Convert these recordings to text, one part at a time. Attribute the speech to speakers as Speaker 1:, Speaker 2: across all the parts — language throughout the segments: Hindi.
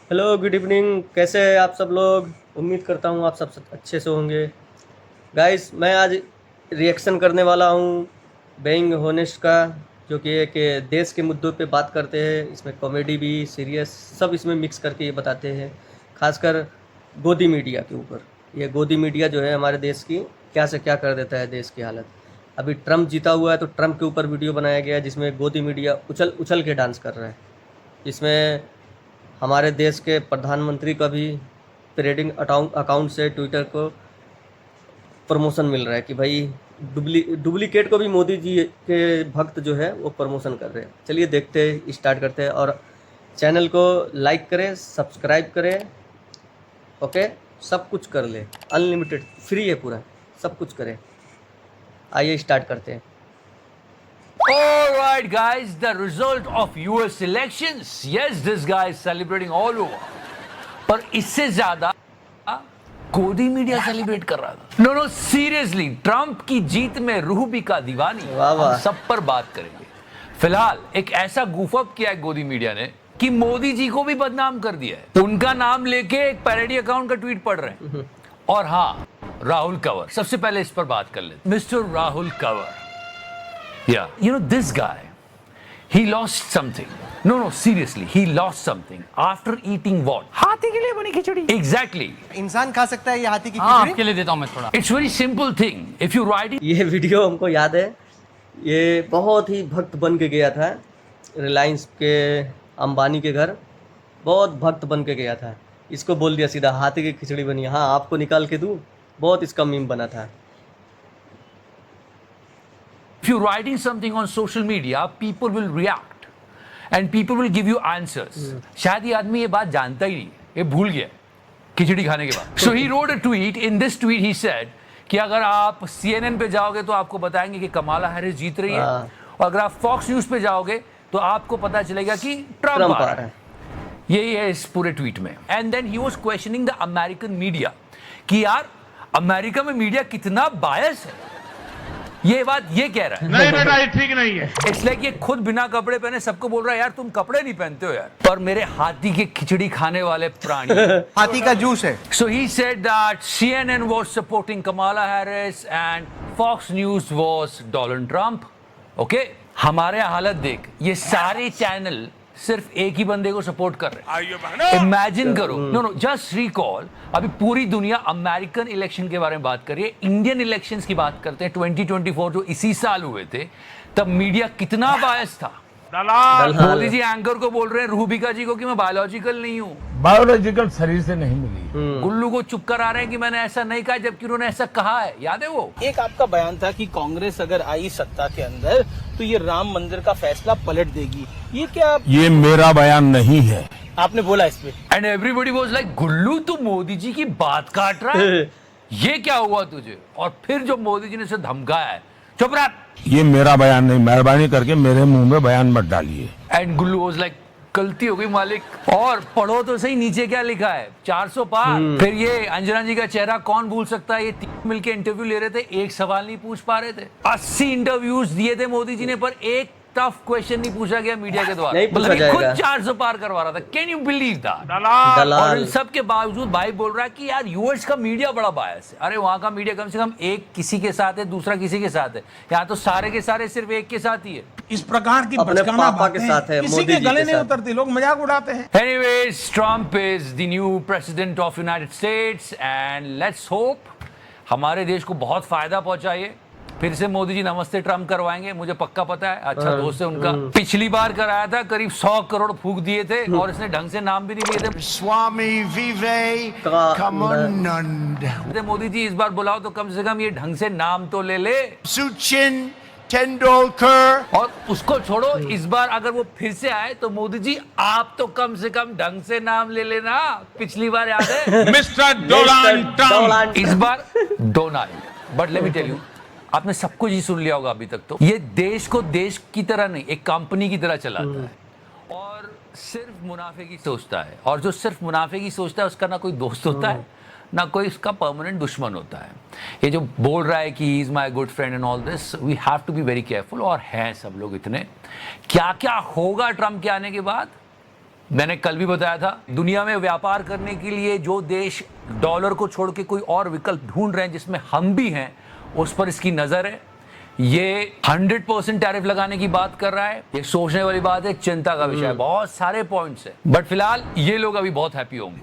Speaker 1: Hello, good evening. कैसे हैं आप सब लोग? उम्मीद करता हूँ आप सब अच्छे से होंगे। गाइस, मैं आज रिएक्शन करने वाला हूँ बेइंग होनेस्ट का, जो कि एक देश के मुद्दों पे बात करते हैं। इसमें कॉमेडी भी, सीरियस सब इसमें मिक्स करके ये बताते हैं। खासकर गोदी मीडिया के ऊपर। ये गोदी मीडिया जो है हमारे देश की क्या से क्या कर देता है देश की हालत। अभी ट्रम्प जीता हुआ है तो ट्रम्प के ऊपर वीडियो बनाया गया है जिसमें गोदी मीडिया उछल उछल के डांस कर रहा है। इसमें हमारे देश के प्रधानमंत्री का भी ट्रेडिंग अकाउंट से ट्विटर को प्रमोशन मिल रहा है कि भाई डुप्लीकेट को भी मोदी जी के भक्त जो है वो प्रमोशन कर रहे हैं। चलिए देखते हैं, स्टार्ट करते हैं। और चैनल को लाइक करें, सब्सक्राइब करें। ओके, सब कुछ कर ले, अनलिमिटेड फ्री है पूरा, सब कुछ करें। आइए स्टार्ट करते हैं।
Speaker 2: All right, guys, the result of US elections. Yes, this guy is celebrating all over. पर इससे ज्यादा गोदी मीडिया सेलिब्रेट कर रहा था। नो सीरियसली, ट्रंप की जीत में रूह भी का दीवानी।
Speaker 1: वाह वाह।
Speaker 2: हम सब पर बात करेंगे। फिलहाल एक ऐसा गुफ अप किया है गोदी मीडिया ने कि मोदी जी को भी बदनाम कर दिया है। उनका नाम लेके एक पैरोडी अकाउंट का ट्वीट पढ़ रहे हैं। और हाँ, राहुल कंवर, सबसे पहले इस पर बात कर लेते। Mister Rahul Kanwar, yeah, you know this guy, he lost something. No, seriously, he lost something after eating what?
Speaker 3: हाथी के लिए बनी खिचड़ी।
Speaker 2: Exactly.
Speaker 4: इंसान खा सकता है ये हाथी की
Speaker 3: हाँ,
Speaker 4: खिचड़ी?
Speaker 3: आपके लिए देता हूँ मैं थोड़ा।
Speaker 2: It's very simple thing. If you write it,
Speaker 1: ये वीडियो हमको याद है, ये बहुत ही भक्त बन के गया था रिलायंस के अंबानी के घर। बहुत भक्त बन के गया था। इसको बोल दिया सीधा हाथी की खिचड़ी बनी। हाँ, आपको निकाल के दूँ। बहुत इसका मीम बना था।
Speaker 2: if you're writing something on social media, people will react and people will give you answers. शायद ये आदमी ये बात जानता ही नहीं, ये भूल गया खिचड़ी खाने के बाद। So he wrote a tweet. In this tweet he said कि अगर आप CNN पे जाओगे तो आपको बताएंगे कि कमाला हैरिस जीत रही है, और अगर आप फॉक्स न्यूज पे जाओगे तो आपको पता चलेगा कि ट्रम्प आ रहा है। यही है इस पूरे ट्वीट में। And then he was questioning the American media कि यार अमेरिका में मीडिया कितना बायस है। ये बात ये कह रहा है।
Speaker 5: नहीं बेटा, ये ठीक नहीं है।
Speaker 2: इसलिए कि खुद बिना कपड़े पहने सबको बोल रहा है यार तुम कपड़े नहीं पहनते हो यार, पर मेरे हाथी की खिचड़ी खाने वाले प्राणी।
Speaker 4: हाथी का जूस है।
Speaker 2: So he said that CNN was supporting Kamala Harris and Fox News was Donald Trump. Okay? हमारे हालत देख, ये सारे चैनल सिर्फ एक ही बंदे को सपोर्ट कर रहे हैं। इमेजिन करो, नो जस्ट रिकॉल, अभी पूरी दुनिया अमेरिकन इलेक्शन के बारे में बात कर रही है, इंडियन इलेक्शंस की बात करते हैं 2024 जो इसी साल हुए थे, तब मीडिया कितना बायस था।
Speaker 5: दलाल।
Speaker 2: मोदी जी एंकर को बोल रहे हैं, रूबिका जी को, कि मैं बायोलॉजिकल नहीं हूँ।
Speaker 5: बायोलॉजिकल शरीर से नहीं मिली।
Speaker 2: गुल्लू को चुप कर आ रहे हैं कि मैंने ऐसा नहीं कहा, जबकि उन्होंने ऐसा कहा है। याद है वो?
Speaker 6: एक आपका बयान था कि कांग्रेस अगर आई सत्ता के अंदर तो ये राम मंदिर का फैसला पलट देगी। ये क्या
Speaker 5: ये मेरा बयान नहीं है।
Speaker 6: आपने बोला इस पे?
Speaker 2: एंड एवरीबॉडी वाज लाइक, गुल्लू तू मोदी जी की बात काट रहा है, ये क्या हुआ तुझे? और फिर जो मोदी जी ने उसे धमकाया है, चुप रह।
Speaker 5: ये मेरा बयान नहीं, मेहरबानी करके मेरे मुंह में बयान मत डालिए।
Speaker 2: एंड गुल्लू वाज लाइक, गलती हो गई मालिक। और पढ़ो तो सही नीचे क्या लिखा है, 400 पार। फिर ये अंजना जी का चेहरा कौन भूल सकता है, ये 3 मिलके इंटरव्यू ले रहे थे, एक सवाल नहीं पूछ पा रहे थे। 80 इंटरव्यूज दिए थे मोदी जी ने, पर एक टफ क्वेश्चन नहीं पूछा गया मीडिया के द्वारा।
Speaker 1: नहीं पूछा
Speaker 2: मतलब ये खुद
Speaker 1: जाएगा।
Speaker 2: 400 पार करवा रहा था। Can you believe that?
Speaker 5: दलाल।
Speaker 2: और इन सब के बावजूद भाई बोल रहा है कि यार यूएस का मीडिया बड़ा बायस है। अरे वहां का मीडिया कम से कम एक किसी के साथ है, दूसरा किसी के साथ है। यहाँ तो सारे के सारे सिर्फ एक के साथ ही है।
Speaker 5: इस प्रकार की
Speaker 1: अपने
Speaker 5: बचकाना
Speaker 1: पापा के
Speaker 5: बातें
Speaker 1: साथ है,
Speaker 5: किसी
Speaker 1: मोदी
Speaker 5: के
Speaker 1: जी
Speaker 5: गले
Speaker 1: के
Speaker 5: नहीं
Speaker 1: साथ।
Speaker 5: उतरती, लोग मजाक उड़ाते हैं।
Speaker 2: Anyways, Trump is the new president of United States and let's hope हमारे देश को बहुत फायदा पहुंचाइए। फिर से मोदी जी नमस्ते ट्रम्प करवाएंगे, मुझे पक्का पता है, अच्छा दोस्त है उनका। पिछली बार कराया था, करीब 100 करोड़ फूक दिए थे और इसने ढंग से नाम भी नहीं लिए थे।
Speaker 7: Swami Vivekananda.
Speaker 2: मोदी जी इस बार बुलाओ तो कम से कम ये ढंग से नाम तो ले ले।
Speaker 7: Sachin Tendulkar.
Speaker 2: और उसको छोड़ो, इस बार अगर वो फिर से आए तो मोदी जी आप तो कम से कम ढंग से नाम ले लेना। पिछली बार याद है?
Speaker 5: Mister Donald Trump.
Speaker 2: इस बार Donald. But let me tell you, आपने सब कुछ ही सुन लिया होगा अभी तक। तो ये देश को देश की तरह नहीं, एक कंपनी की तरह चलाता है और सिर्फ मुनाफे की सोचता है। और जो सिर्फ मुनाफे की सोचता है उसका ना कोई दोस्त होता है, ना कोई उसका परमानेंट दुश्मन होता है। ये जो बोल रहा है कि he is my good friend and all this, we have to be very careful. और हैं सब लोग इतने, क्या क्या होगा ट्रम्प के आने के बाद मैंने कल भी बताया था, दुनिया में व्यापार करने के लिए जो देश डॉलर को छोड़ के कोई और विकल्प ढूंढ रहे हैं जिसमें हम भी हैं, उस पर इसकी नजर है। ये 100% टैरिफ लगाने की बात कर रहा है। ये सोचने वाली बात है, चिंता का विषय है, बहुत सारे पॉइंट्स है, बट फिलहाल ये लोग अभी बहुत हैप्पी होंगे।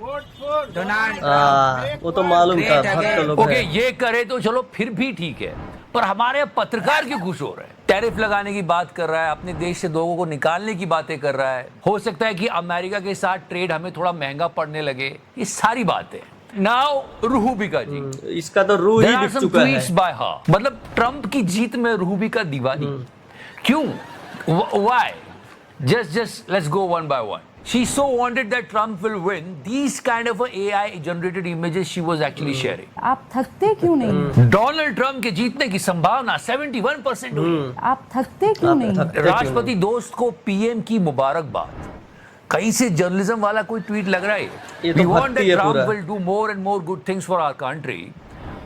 Speaker 1: वो तो मालूम था, भक्त लोग
Speaker 2: ओके,
Speaker 1: हैं।
Speaker 2: ये करे तो चलो फिर भी ठीक है, पर हमारे पत्रकार क्यों खुश हो रहे हैं? टैरिफ लगाने की बात कर रहा है, अपने देश से लोगों को निकालने की बातें कर रहा है। हो सकता है कि अमेरिका के साथ ट्रेड हमें थोड़ा महंगा पड़ने लगे, ये सारी बातें। नाउ रूहुबिका जी,
Speaker 1: इसका तो रूह ही
Speaker 2: There are
Speaker 1: बिक
Speaker 2: some
Speaker 1: चुका है।
Speaker 2: tweets by her. मतलब ट्रंप की जीत में रूहुबिका दीवानी क्यों? Why? Just let's go one by one. She so wanted that Trump will win. These kind of AI generated images she was actually sharing.
Speaker 8: आप थकते क्यों नहीं?
Speaker 2: डोनाल्ड ट्रंप के जीतने की संभावना 71% हुई।
Speaker 8: आप थकते क्यों नहीं?
Speaker 2: राष्ट्रपति दोस्त को पीएम की मुबारकबाद। कहीं से जर्नलिज्म वाला कोई ट्वीट लग रहा है।
Speaker 1: ये तो
Speaker 2: We want
Speaker 1: भक्ति
Speaker 2: that
Speaker 1: है
Speaker 2: Trump
Speaker 1: पूरा।
Speaker 2: will do more and more good things for our country.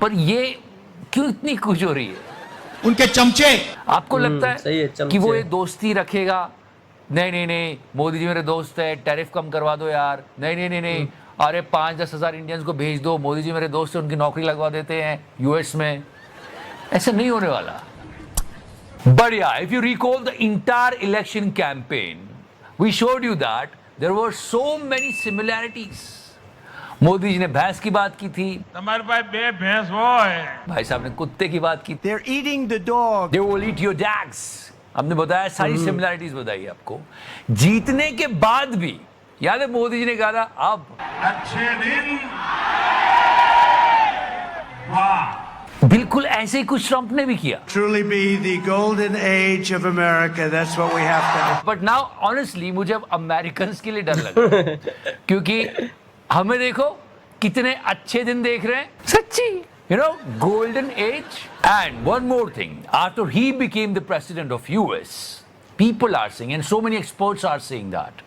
Speaker 2: पर ये क्यों इतनी खुश हो रही है?
Speaker 7: उनके चमचे
Speaker 2: आपको लगता
Speaker 1: सही है,
Speaker 2: है
Speaker 1: चमचे।
Speaker 2: कि वो एक दोस्ती रखेगा? नहीं नहीं नहीं, मोदी जी मेरे दोस्त है, टैरिफ कम करवा दो यार। नहीं नहीं नहीं नहीं, अरे 5-10 हजार इंडियंस को भेज दो, मोदी जी मेरे दोस्त है, उनकी नौकरी लगवा देते हैं यूएस में। ऐसा नहीं होने वाला। But yeah, if you recall the entire election campaign, we showed you that there were so many similarities. Modi ji ने भैंस की बात की थी,
Speaker 5: तुम्हारे पास बे भैंस वो है।
Speaker 2: भाई साहब ने कुत्ते की बात की थी।
Speaker 4: They're eating the dog.
Speaker 2: They will eat your dogs. हमने बताया, सारी सिमिलैरिटीज बताई आपको। जीतने के बाद भी याद है मोदी जी ने कहा था अब
Speaker 5: अच्छे दिन वाह।
Speaker 2: बिल्कुल ऐसे ही कुछ ट्रंप ने भी किया।
Speaker 9: Truly be the golden age of America. That's what we have to.
Speaker 2: But now honestly मुझे अब अमेरिकन के लिए डर लग रहा है क्योंकि हमें देखो कितने अच्छे दिन देख रहे हैं, सच्ची, you know, golden age. And one more thing, after he became the president of US, people are saying, and so many experts are saying that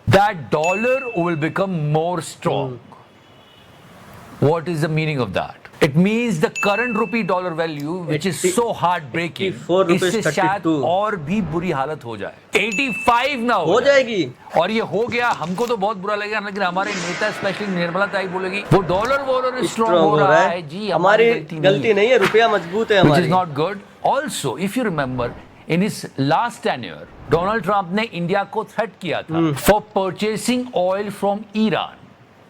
Speaker 2: dollar will become more strong. What is the meaning of that? It means the current rupee dollar value, which is so heartbreaking,
Speaker 1: 84 rupees
Speaker 2: इससे शायद
Speaker 1: 32
Speaker 2: और भी बुरी हालत हो जाए। 85 ना
Speaker 1: हो जाएगी।
Speaker 2: और ये हो गया, हमको तो बहुत बुरा लगेगा, लेकिन हमारे नेता स्पेशली निर्मला ताई बोलेगी वो डॉलर स्ट्रॉन्ग हो रहा है जी,
Speaker 1: हमारी गलती नहीं है, रुपया मजबूत है
Speaker 2: which
Speaker 1: हमारी।
Speaker 2: is not good. Also, if you remember, in his last tenure, Donald Trump ने इंडिया को थ्रेट किया था for purchasing oil from Iran.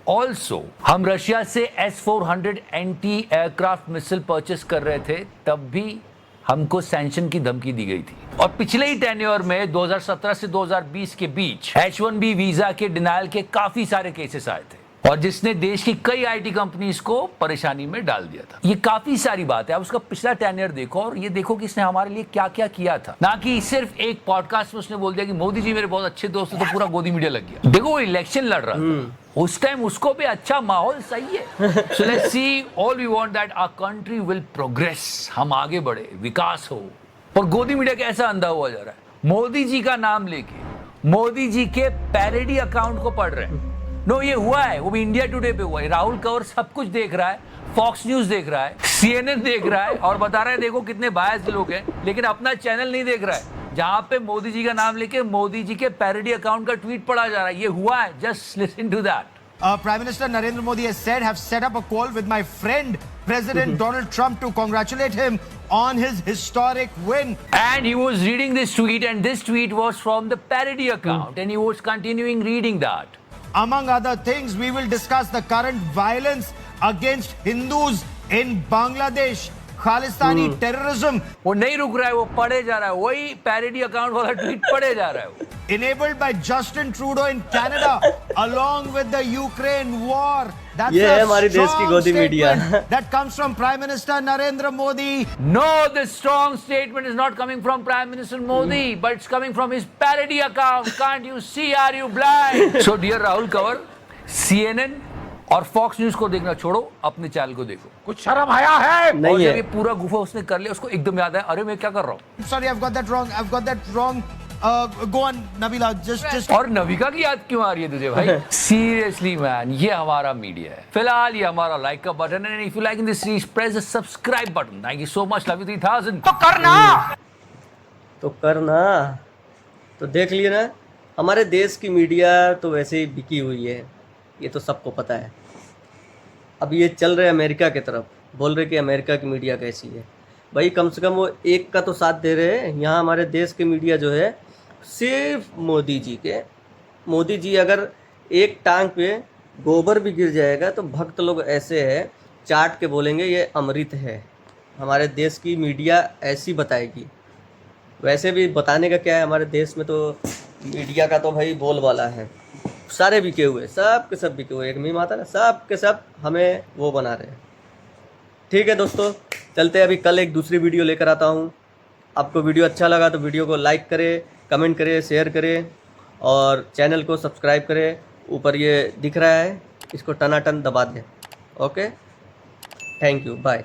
Speaker 2: Also हम रशिया से S-400 anti aircraft missile purchase कर रहे थे, तब भी हमको सैंक्शन की धमकी दी गई थी। और पिछले ही टेन्योर में 2017 से 2020 के बीच H-1B वीजा के डिनायल के काफी सारे केसेस आए थे और जिसने देश की कई आईटी कंपनीज को परेशानी में डाल दिया था। ये काफी सारी बात है। अब उसका पिछला टेन्योर देखो और ये देखो कि इसने हमारे लिए क्या क्या किया था, ना कि सिर्फ एक पॉडकास्ट में उसने बोल दिया कि मोदी जी मेरे बहुत अच्छे दोस्त हैं तो पूरा गोदी मीडिया लग गया। देखो वो इलेक्शन लड़ रहा था, उस टाइम उसको भी अच्छा माहौल सही है। So let's see, all we want that our country will progress, हम आगे बढ़े, विकास हो। और गोदी मीडिया कैसा अंधा हुआ जा रहा है, मोदी जी का नाम लेके मोदी जी के पैरोडी अकाउंट को पढ़ रहे हैं। नो, ये हुआ है, वो भी इंडिया टुडे पे हुआ है। राहुल कंवर सब कुछ देख रहा है, फॉक्स न्यूज देख रहा है, CNN देख रहा है और बता रहा है देखो कितने बायस्ड लोग हैं, लेकिन अपना चैनल नहीं देख रहा है जहां पे मोदी जी का नाम लेके मोदी जी के पैरोडी अकाउंट का ट्वीट पढ़ा जा रहा है। ये हुआ है, just listen to that.
Speaker 9: Prime Minister Narendra Modi has said, have set up a call with my friend President Donald Trump to congratulate him on his historic win.
Speaker 2: And he was reading this tweet, and this tweet was from the parody account, and he was continuing reading that.
Speaker 9: Among other things, we will discuss the current violence against Hindus in Bangladesh, Khalistani terrorism.
Speaker 2: वो नहीं रुक रहा है, वो पढ़े जा रहा है, वही पैरोडी अकाउंट वाला ट्वीट पढ़े जा रहा है वो।
Speaker 9: Enabled by Justin Trudeau in Canada, along with the Ukraine war. That's
Speaker 1: ये है
Speaker 9: a
Speaker 1: हमारी देश की
Speaker 9: strong
Speaker 1: गोदी media.
Speaker 9: statement that comes from Prime Minister Narendra Modi.
Speaker 2: No, this strong statement is not coming from Prime Minister Modi, but it's coming from his parody account. Can't you see? Are you blind? So, dear Rahul Kanwar, CNN और फॉक्स न्यूज को देखना छोड़ो, अपने चैनल को देखो।
Speaker 5: कुछ शर्म आया है?
Speaker 2: और
Speaker 1: नहीं
Speaker 2: जब
Speaker 1: है।
Speaker 2: ये पूरा गुफा उसने कर लिया, उसको एकदम याद है, अरे मैं क्या कर रहा हूँ।
Speaker 9: Sorry, I've got that wrong. I've got that wrong. Go on, Nabila. Just.
Speaker 2: और नविका की याद क्यों आ रही है तुझे भाई? सीरियसली मैन, ये हमारा मीडिया है। फिलहाल ये हमारा लाइक का बटन है, if you like this series press the subscribe button. Thank you so much, love you 3000।
Speaker 1: तो करना, तो देख लिए ना हमारे देश की मीडिया तो वैसे ही बिकी हुई है, ये तो सबको पता है। अब ये चल रहे अमेरिका की तरफ, बोल रहे कि अमेरिका की मीडिया कैसी है। भाई कम से कम वो एक का तो साथ दे रहे हैं। यहाँ हमारे देश की मीडिया जो है सिर्फ मोदी जी के, मोदी जी अगर एक टांग पे गोबर भी गिर जाएगा तो भक्त लोग ऐसे हैं चाट के बोलेंगे ये अमृत है। हमारे देश की मीडिया ऐसी बताएगी। वैसे भी बताने का क्या है, हमारे देश में तो मीडिया का तो भाई बोलबाला है, सारे बिके हुए, सब के सब बिके हुए। एक मीम आता है ना, सब के सब हमें वो बना रहे हैं। ठीक है दोस्तों, चलते हैं, अभी कल एक दूसरी वीडियो लेकर आता हूँ। आपको वीडियो अच्छा लगा तो वीडियो को लाइक करें, कमेंट करें, शेयर करें और चैनल को सब्सक्राइब करें। ऊपर ये दिख रहा है, इसको टनाटन दबा दें। Okay, thank you, bye.